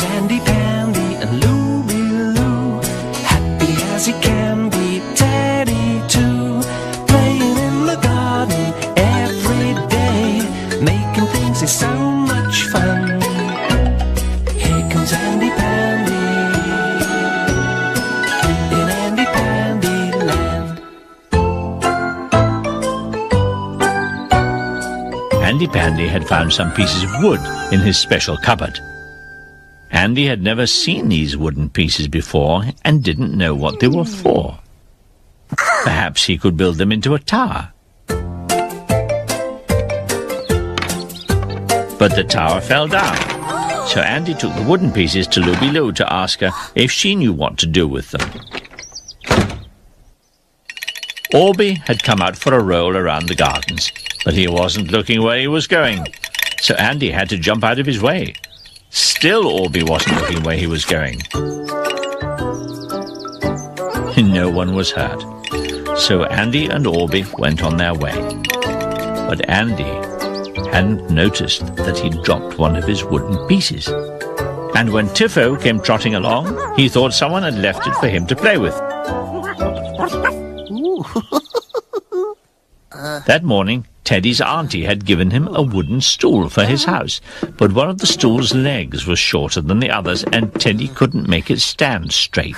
Andy, Pandy and Loo, happy as he can be, Teddy too, playing in the garden every day, making things is so much fun. Here comes Andy Pandy in Andy Pandy Land. Andy Pandy had found some pieces of wood in his special cupboard. Andy had never seen these wooden pieces before and didn't know what they were for. Perhaps he could build them into a tower. But the tower fell down, so Andy took the wooden pieces to Loo to ask her if she knew what to do with them. Orby had come out for a roll around the gardens, but he wasn't looking where he was going, so Andy had to jump out of his way. Still Orby wasn't looking where he was going. No one was hurt, so Andy and Orby went on their way. But Andy hadn't noticed that he'd dropped one of his wooden pieces. And when Tiffo came trotting along, he thought someone had left it for him to play with. That morning, Teddy's auntie had given him a wooden stool for his house, but one of the stool's legs was shorter than the others, and Teddy couldn't make it stand straight.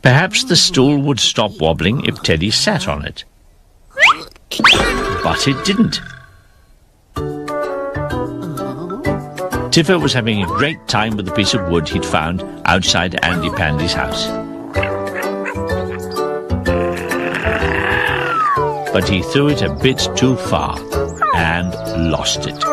Perhaps the stool would stop wobbling if Teddy sat on it. But it didn't. Tiffo was having a great time with the piece of wood he'd found outside Andy Pandy's house. But he threw it a bit too far and lost it.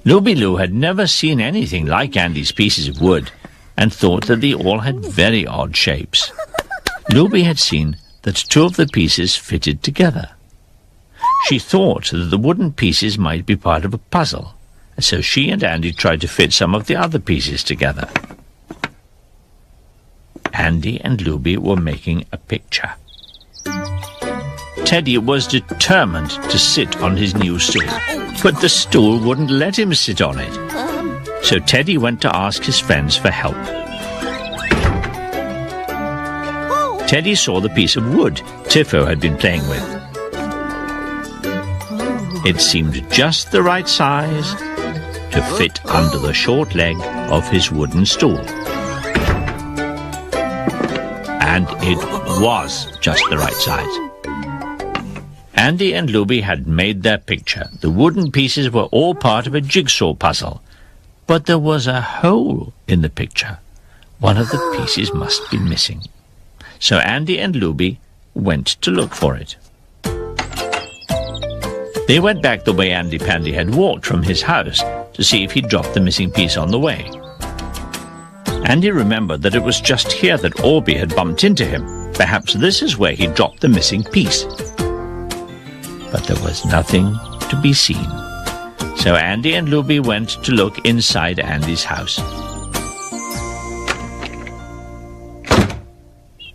Loo had never seen anything like Andy's pieces of wood and thought that they all had very odd shapes. Loo had seen that two of the pieces fitted together. She thought that the wooden pieces might be part of a puzzle, so she and Andy tried to fit some of the other pieces together. Andy and Loo were making a picture. Teddy was determined to sit on his new stool, but the stool wouldn't let him sit on it. So Teddy went to ask his friends for help. Teddy saw the piece of wood Tiffo had been playing with. It seemed just the right size to fit under the short leg of his wooden stool. And it was just the right size. Andy and Loo had made their picture. The wooden pieces were all part of a jigsaw puzzle. But there was a hole in the picture. One of the pieces must be missing. So Andy and Loo went to look for it. They went back the way Andy Pandy had walked from his house to see if he'd dropped the missing piece on the way. Andy remembered that it was just here that Orby had bumped into him. Perhaps this is where he dropped the missing piece. But there was nothing to be seen. So Andy and Loo went to look inside Andy's house.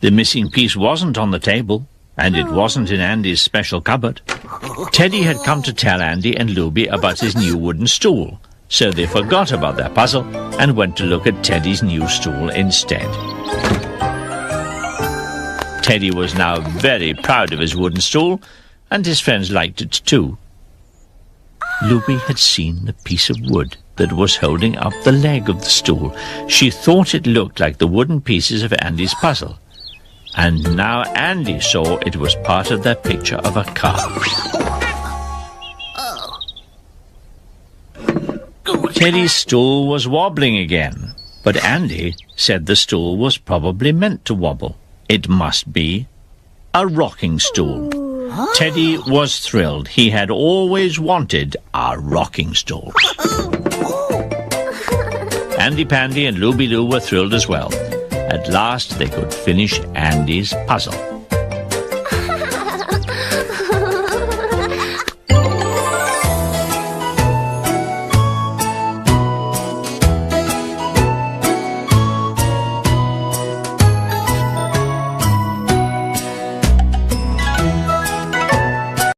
The missing piece wasn't on the table, and it wasn't in Andy's special cupboard. Teddy had come to tell Andy and Loo about his new wooden stool, so they forgot about their puzzle and went to look at Teddy's new stool instead. Teddy was now very proud of his wooden stool, and his friends liked it too. Loo had seen the piece of wood that was holding up the leg of the stool. She thought it looked like the wooden pieces of Andy's puzzle. And now Andy saw it was part of their picture of a car. Teddy's stool was wobbling again, but Andy said the stool was probably meant to wobble. It must be a rocking stool. Teddy was thrilled. He had always wanted a rocking stool. Andy Pandy and Loo were thrilled as well. At last they could finish Andy's puzzle.